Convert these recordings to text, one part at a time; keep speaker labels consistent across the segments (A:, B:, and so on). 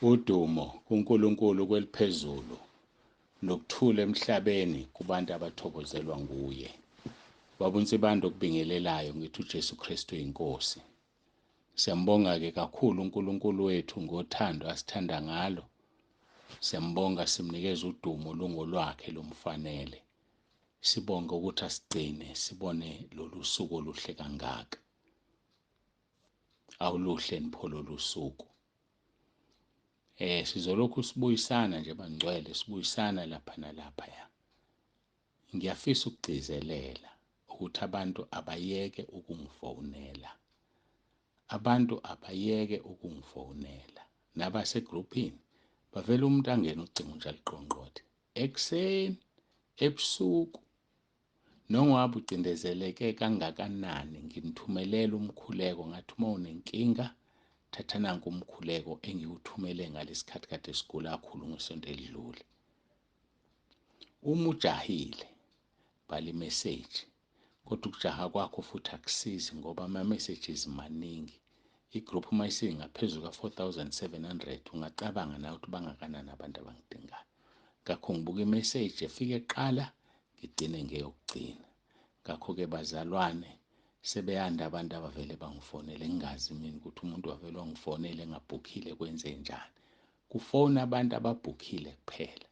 A: Udumo kuNkulunkulu kweliphezulu nokuthula emhlabeni kubantu abathokozelwa nguye. Babunsibando okubingelelayo ngithi uJesu Kristu inkosi. Siyambonga-ke kakhulu uNkulunkulu wethu ngothando asithanda ngalo. Siyambonga simnikeza udumo lungolwakhe lomfanele. Sibonge ukuthi asigcine sibone lolu suku oluhle kangaka. Awuluhle nipho lolu suku. Sizolokhu sibuyisana nje bangcwele, sibuyisana lapha nalaphaya. Ngiyafisa ukugcizelela ukuthi abantu abayeke ukungifonela. Abantu abayeke ukungifonela. Nabasegroupini bavela umuntu angena ucingo nje aliqongqothe. Ekseni, ebusuku, nongabe ucindezeleke kangakanani nginithumelela umkhuleko ngathi uma unenkinga thatha nanku umkhuleko engiwuthumele ngalesikhathi kade sigula kakhulu ngesonto elidlule. Uma ujahile bhala imessage, kodwa ukujaha kwakho futhi akusizi ngoba ama-messages maningi. Igroup uma isingaphezulu ka-4,700 ungacabanga nawe ukuthi bangakanani abantu abangidingayo. Ngakho ngibuka imessage efike kuqala ngigcine ngeyokugcina. Ngakho-ke bazalwane, sebeyanda abantu abavele bangifonele ngingazi mina ukuthi umuntu wavele wangifonele engabhukhile kwenze njani. Kufona abantu ababhukhile kuphela.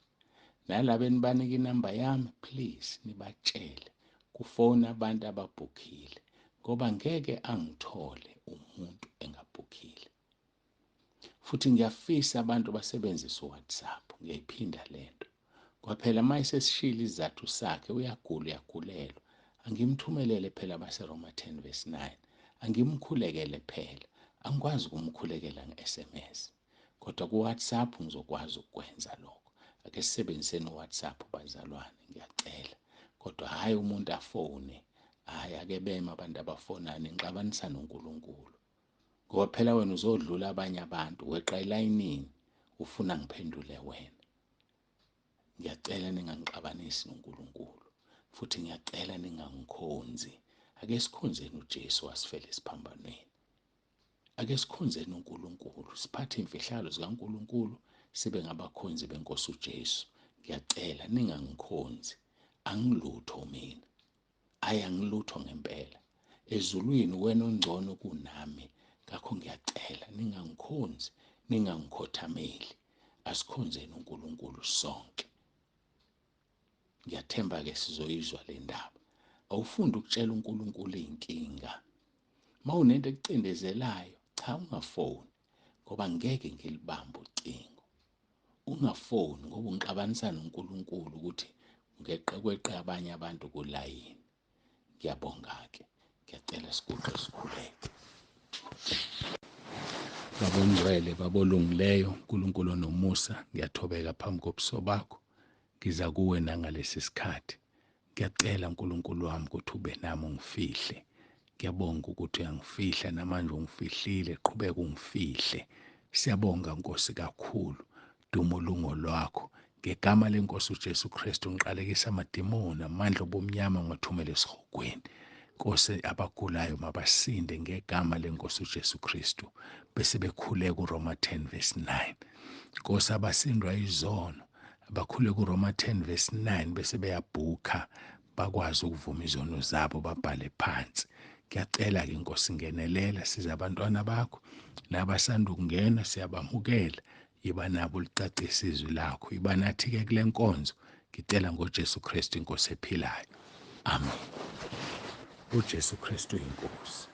A: Nalabo enibanika inamba yami, please nibatshele. Kufona abantu ababhukhile ngoba ngeke angithole umuntu engabhukhile. Futhi ngiyafisa abantu basebenzise uWhatsApp. Ngiyayiphinda lento. Ngoba phela uma esesishilo isizathu sakhe uyagulelwa. Angimthumelele phela baseRoma 10:9. Angimkhulekele phela. Angikwazi ukumkhulekela nge-SMS. Kodwa kuWhatsApp ngizokwazi ukwenza lokho. Ake sisebenziseni uWhatsApp bazalwane, ngiyacela. Kodwa hayi umuntu afone. Hayi ake beme abantu abafonayo nixabanisa noNkulunkulu. Ngoba phela wena uzodlula abanye abantu weqa elayinini ufuna ngiphendule wena. Ngiyacela ningangixabanisi noNkulunkulu. Futhi ngiyacela ningangikhonzi. Ake sikhonzeni uJesu wasifela esiphambanweni. Ake sikhonzeni uNkulunkulu, siphathe imfihlalo zikaNkulunkulu, sibe ngabakhonzi benkosi uJesu. Ngiyacela ningangikhonzi. Angilutho mina. Angilutho ngempela. Ezulwini wena ongcono kunami. Ngakho ngiyacela ningangikhonzi, ningangikhothameli. Asikhonzeni uNkulunkulu sonke. Ngiyathemba-ke sizoyizwa le ndaba. Awufundi ukutshela uNkulunkulu inkinga. Uma unento ekucindezelayo, cha ungafoni ngoba ngeke ngilibambe ucingo. Ungafoni ngoba ungixabanisa noNkulunkulu ukuthi ngeqekweqe abanye abantu kulayini. Ngiyabonga-ke. Ngiyacela siguqe sikhuleke. Babongcwele, babolungileyo, uNkulunkulu onomusa, ngiyathobeka phambi kobuso bakho. Ngiza kuwe nangalesi sikhathi. Ngiyacela uNkulunkulu wami ukuthi ube nami ungifihle. Ngiyabonga ukuthi uyangifihla namanje ungifihlile, qhubeka ungifihle. Siyabonga Nkosi kakhulu. Dumo lungolwakho. Ngegama lenkosi uJesu Kristu ngiqalekisa amadimoni, amandla obumnyama ngiwathumele esihogweni. Nkosi abagulayo mabasinde ngegama lenkosi uJesu Kristu bese bekhuleka uRoma 10:9. Nkosi abasindwa izono abakhuleka uRoma 10:9 bese beyabhukha bakwazi ukuvuma izono zabo babhale phansi. Ngiyacela-ke Nkosi ngenelela siza abantwana bakho nabasanda ukungena siyabamukela. Yiba nabo licacisa izwi lakho. Yiba nathi-ke kule nkonzo. Ngicela ngoJesu Kristu inkosi ephilayo. Amen. uJesu Kristu inkosi.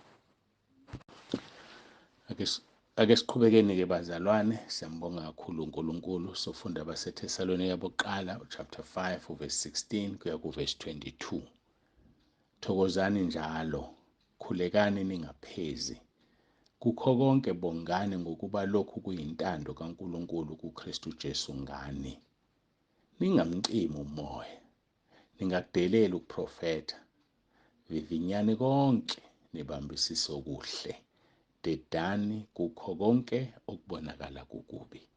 A: Ake siqhubekeni-ke bazalwane. Siyambonga kakhulu uNkulunkulu. Sofunda abaseThesalonika bokuqala chapter 5 verse 16 kuya ku verse 22. Thokozani njalo, khulekani ningaphezi. Kukho konke bongani ngokuba lokhu kuyintando kaNkulunkulu kuKristu Jesu ngani. Ningamcimi umoya, ningakudeleli ukuprofetha. Vivinyani konke, nibambisise okuhle. Dedani kukho konke okubonakala kukubi.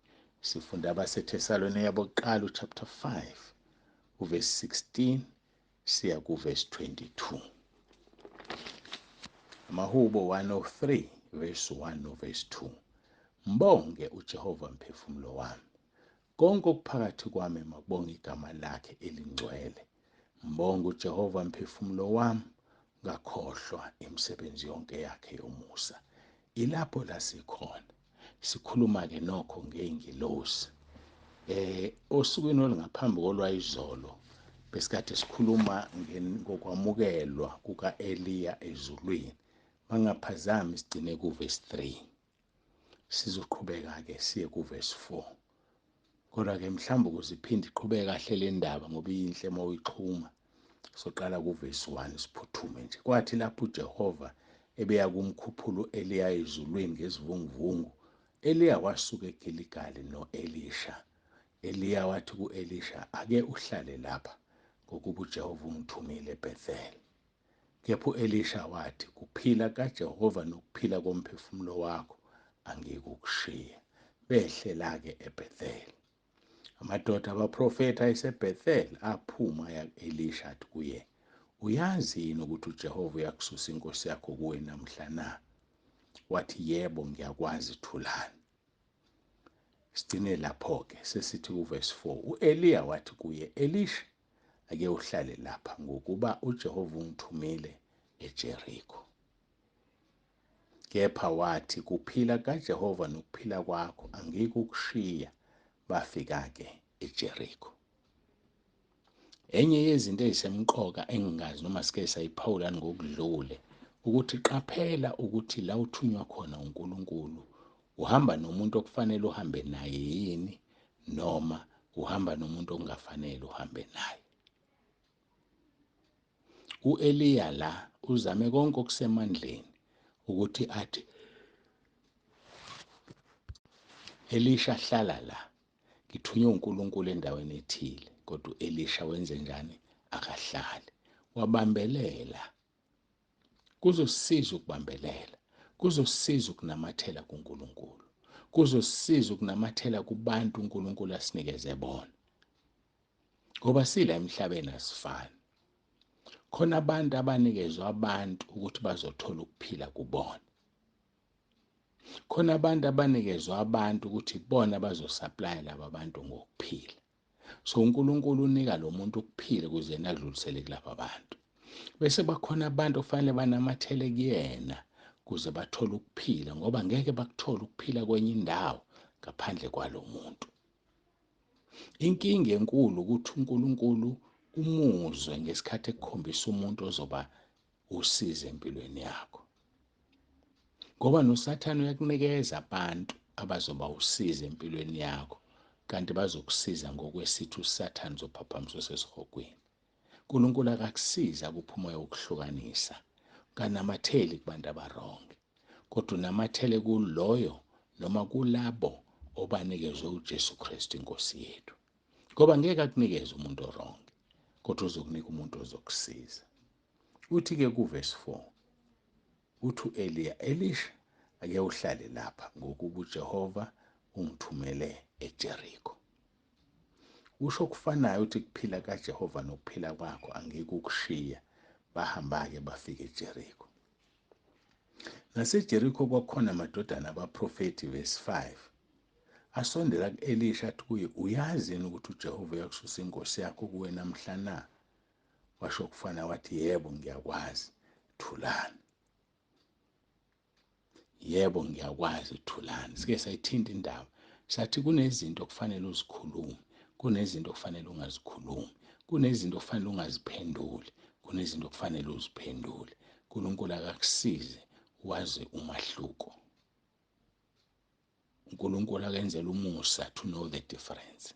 A: Sifunda abaseThesalonika bokuqala chapter 5 verse 16 siya ku verse 22. Mahubo 103 verse 1 no verse 2. Mbonge uJehova mphefumulo wami. Konke okuphakathi kwami makubonge igama lakhe elingcwele. Mbonge uJehova mphefumulo wami, ngakhohlwa imisebenzi yonke yakhe yomusa. Ilapho la sikhona. Sikhuluma-ke nokho ngey'ngilosi. Osukwini olungaphambi kolwayizolo besikade sikhuluma ngokwamukelwa kuka-Eliya ezulwini. Mangaphazami sigcine kuvesi 3. Sizoqhubeka-ke siye kuvesi 4. Kodwa-ke mhlawumbe ukuze iphinde iqhubeke kahle le ndaba ngoba iyinhle uma uyixhuma. Soqala kuvesi 1 siphuthume nje. Kwathi lapho uJehova ebeya kumkhuphula u-Eliya ezulwini ngesivunguvungu, Eliya wasuka eGiligali no-Elisha. Eliya wathi ku-Elisha, ake uhlale lapha ngokuba uJehova ungithumile eBhetheli. Kepha u-Elisha wathi, kuphila kaJehova nokuphila komphefumulo wakho, angikukushiya. Behlela-ke eBhetheli. Amadoda abaprofethi ayeseBhetheli aphuma aya ku-Elisha athi kuye, uyazi yini ukuthi uJehova uyakususa inkosi yakho kuwe namhla na? Wathi, yebo, ngiyakwazi, thulani. Sigcine lapho-ke sesithi kuvesi 4. U-Eliya wathi kuye, Elisha, ake uhlale lapha ngokuba uJehova ungithumile eJerikho. Kepha wathi, kuphila kaJehova nokuphila kwakho, angikukushiya. Bafika-ke eJerikho. Enye yezinto ezisemqoka engingazi noma sike sayiphawula ngokudlule ukuthi qaphela ukuthi la uthunywa khona uNkulunkulu uhamba nomuntu okufanele uhambe naye yini noma uhamba nomuntu okungafanele uhambe naye. U-Eliya la uzame konke okusemandleni ukuthi athi Elisha hlala la, ngithunywe uNkulunkulu endaweni ethile. Kodwa u-Elisha wenze njani? Akahlali. Wabambelela. Kuzosisiza ukubambelela. Kuzosisiza ukunamathela kuNkulunkulu. Kuzosisiza ukunamathela kubantu uNkulunkulu asinikeze bona. Ngoba sila emhlabeni asifani. Khona abantu abanikezwa abantu ukuthi bazothola ukuphila kubona. Khona abantu abanikezwa abantu ukuthi bona bazosupply laba bantu ngokuphila. So uNkulunkulu unika lo muntu ukuphila ukuze nadlulisele kulaba bantu. Bese bakhona abantu ofanele banamathele kuyena ukuze bathole ukuphila ngoba ngeke bakuthola ukuphila kwenye indawo ngaphandle kwalo muntu. Inkinga enkulu ukuthi uNkulunkulu umuzwe ngesikhathi ekukhombisa umuntu ozoba usize empilweni yakho. Ngoba noSathane uyakunikeza abantu abazoba usize empilweni yakho kanti bazokusiza ngokwesithi uSathane uzophaphamisa osesihogweni. uNkulunkulu akakusiza kuphumoya ukuhlukanisa, kanamatheli kubantu abaronke, kodwa unamathele kuloyo noma kulabo obanikezwe uJesu Kristu inkosi yethu. Ngoba ngeke akunikeze umuntu oronke, kodwa uzokunika umuntu ozokusiza. Uthi-ke kuvesi 4, uthi u-Eliya, Elisha, ake uhlale lapha ngokuba uJehova ungithumele eJerikho. Usho okufanayo uthi kuphila kaJehova nokuphila kwakho angikukushiya. Bahamba-ke bafika eJerikho. NaseJerikho kwakukhona amadodana abaprofethi, vesi 5. Asondela ku-Elisha athi kuye, uyazi yini ukuthi uJehova uyakususa inkosi yakho kuwe namhla na? Washo okufana wathi, yebo, ngiyakwazi, thulani. Yebo, ngiyakwazi, thulani. Sike sayithinta indaba. Sathi kunezinto okufanele uzikhulume, kunezinto okufanele ungazikhulumi, kunezinto okufanele ungaziphenduli, kunezinto okufanele uziphendule. uNkulunkulu akakusize wazi umahluko. uNkulunkulu akenzela umusa to know the difference.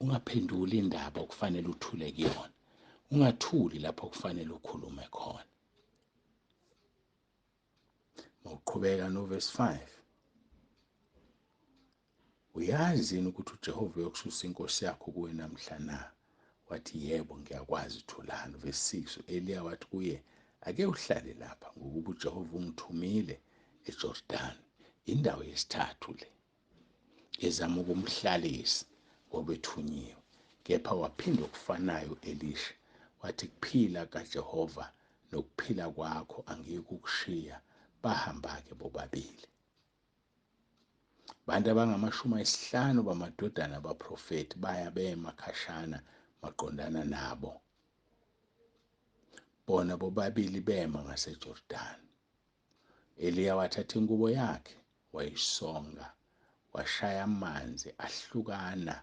A: Ungaphenduli indaba okufanele uthule kuyona. Ungathuli lapho kufanele ukhulume khona. Mawuqhubeka novesi 5. Uyazi yini ukuthi uJehova uyokususa inkosi yakho kuwe namhla na? Wathi, yebo, ngiyakwazi, thulani. Vesi 6, u-Eliya wathi kuye, ake uhlale lapha ngokuba uJehova ungithumile eJordani. Indawo yesithathu le ezama ukumhlalisa ngoba ethunyiwe. Kepha waphinde okufanayo u-Elisha wathi, kuphila kaJehova nokuphila kwakho angikukushiya. Bahamba-ke bobabili. Bantu abangama50 bamadodana abaprofeti baya bemakhashana maqondana nabo. Bona bobabili bema ngaseJordani. Eliya wathatha ingubo yakhe wayisonga, washaya amanzi ahlukana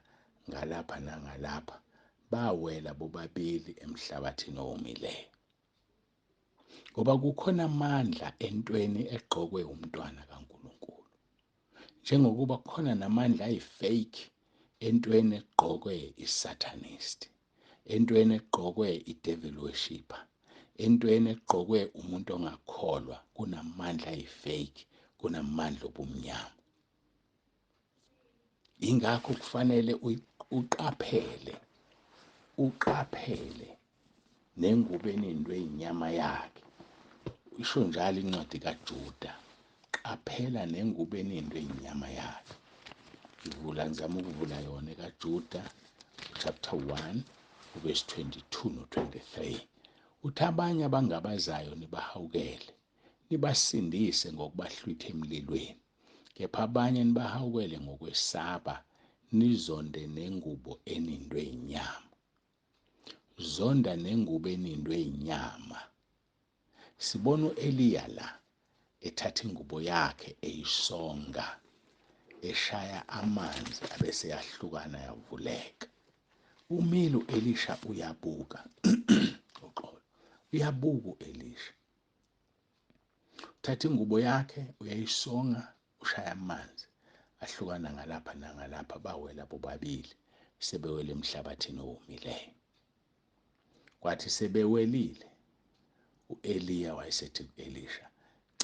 A: ngalapha nangalapha, bawela bobabili emhlabathini owomileyo. Ngoba kukhona amandla entweni egqokwe umntwana kaNkulunkulu, njengokuba kukhona namandla ayifake entweni egqokwe isatanist, entweni egqokwe idevil worshipper, entweni egqokwe umuntu ongakholwa. Kunamandla ayifake, kunamandla obumnyama. Ingakho kufanele uqaphele nengubo enindwe inyama yakhe. Isho njalo incwadi kaJuda, qaphela nengubo enindwe inyama yakhe. Ngizama ukuvula yona kaJuda chapter 1 verse 22 no-23. Uthi abanye abangabazayo nibahawukele, nibasindise ngokubahlwitha emlilweni. Kepha abanye nibahawukele ngokwesaba, nizonde nengubo enindwe inyama. Zonda nengubo enindwe inyama. Sibona u-Eliya la ethatha ingubo yakhe eyisonga, eshaya amanzi abese yahlukana yavuleka. Umile u-Elisha uyabuka. Uxolo. Uyabuka u-Elisha. Uthatha ingubo yakhe uyayisonga, ushaya amanzi ahlukana ngalapha nangalapha, bawela bobabili sebewela emhlabathini owomileyo. Kwathi sebewelile, u-Eliya wayesethi ku-Elisha,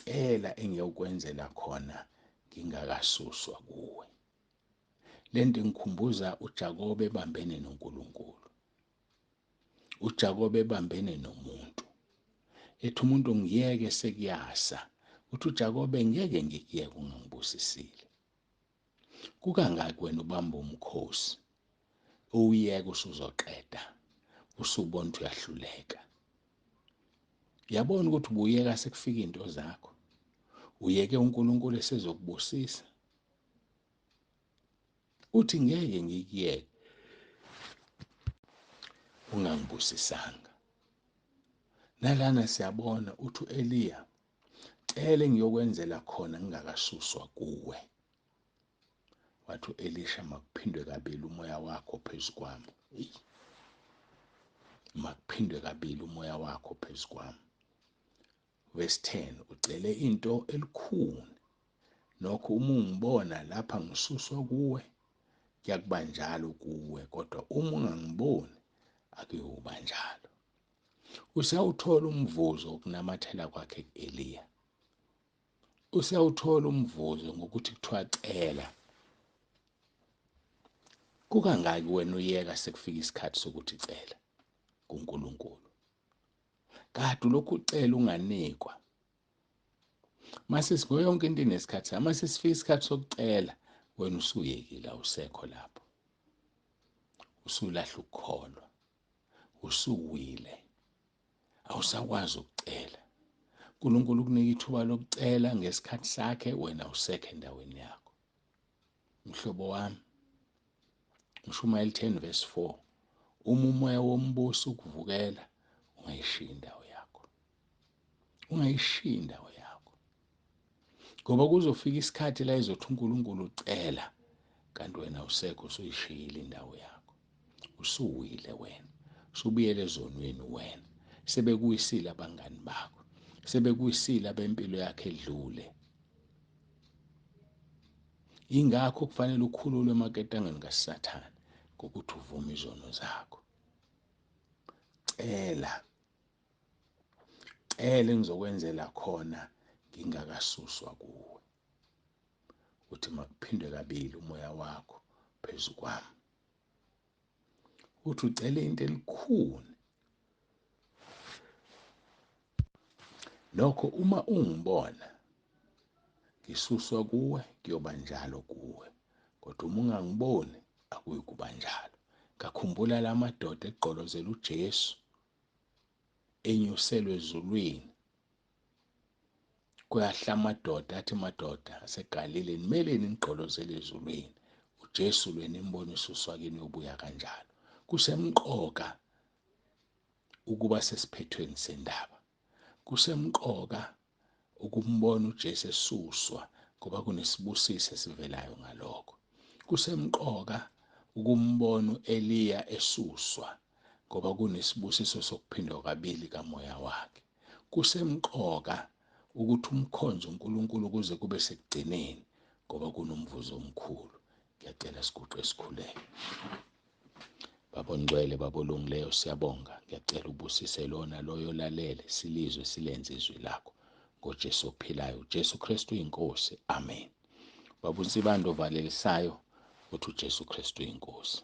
A: cela engiyokwenzela khona ngingakasuswa kuwe. Lento ngikhumbuza uJakobe ebambene noNkulunkulu. uJakobe ebambene nomuntu. Ethi umuntu ngiyeke sekuyasa. Uthi uJakobe ngeke ngikuyeke ungangibusisile. Kukangaki wena ubamba umkhosi, uyeke usuzoqeda, usubona ukuthi uyahluleka. Yabona ukuthi ubuyeka sekufika into zakho. Uyeke uNkulunkulu esezokubusisa. Uthi ngeke ngikuyeke ungangibusisanga. Nalana siyabona uthi u-Eliya, cela engiyokwenzela khona ngingakasuswa kuwe. Wathi u-Elisha, makuphindwe kabili umoya wakho phezu kwami. Makuphindwe kabili umoya wakho phezu kwami. Verse 10, ucele into elikhulu. Nokho uma ungibona lapha ngisuswa kuwe, kuyakuba njalo kuwe, kodwa uma ungangiboni, akuyoba njalo. Usawuthola umvuzo wokunamathela kwakhe ku-Eliya. Usawuthola umvuzo ngokuthi kuthiwa cela. Kukangaki wena uyeka sekufika isikhathi sokuthi cela kuNkulunkulu? Kade lokhu ucela unganikwa. Mase sikuyo yonke into inesikhathi sayo. Mase sifika isikhathi sokucela, wena usuyekile, awusekho lapho. Usulahla ukukholwa. Usuwile. Awusakwazi ukucela. uNkulunkulu ukunika ithuba lokucela ngesikhathi sakhe, wena awusekho endaweni yakho. Mhlobo wami, uShumayeli 10 verse 4, uma umoya wombuso ukuvukela, ungayishiya indawo yakho. Ungayishiya indawo yakho. Ngoba kuzofika isikhathi la izothi uNkulunkulu ucela, kanti wena awusekho, usuyishiyile indawo yakho. Usuwile wena. Usubuyele ezonweni wena. Sebekuyisile abangani bakho. Sebekuyisile abempilo yakhe edlule. Ingakho kufanele ukhululwe emaketangeni kaSathane ngokuthi uvume izono zakho. Cela engizokwenzela khona ngingakasuswa kuwe. Uthi makuphindwe kabili umoya wakho phezu kwami. Uthi ucele into elikhulu. Nokho uma ungibona ngisuswa kuwe, kuyoba njalo kuwe. Kodwa uma ungangiboni, akuyi kuba njalo. Ngakhumbula la madoda egqolozela uJesu, enyuselwe ezulwini. Kuyahla amadoda athi madoda aseGalile nimeleni nigqolozele ezulwini. uJesu lweni imboniso uswakini yobuya kanjalo. Kusemqoka ukuba sesiphethweni sendaba. Kusemqoka ukumbona uJesu esuswa ngoba kunesibusiso esivelayo ngalokho. Kusemqoka ukumbona uEliya esuswa ngoba kunesibusiso sokuphindwa kabili kamoya wakhe. Kusemqoka ukuthi umkhonzo uNkulunkulu kuze kube sekugcineni ngoba kunomvuzo omkhulu. Ngiyacela siguqe esikhuleke. Baba ongcwele, Baba olungileyo, siyabonga. Ngiyacela ubusise lona loyo lalele, silizwe silenze izwi lakho. ngoJesu ophilayo, uJesu Kristu inkosi. Amen. Baba uNsibando ovalelisayo, uthi uJesu Kristu inkosi.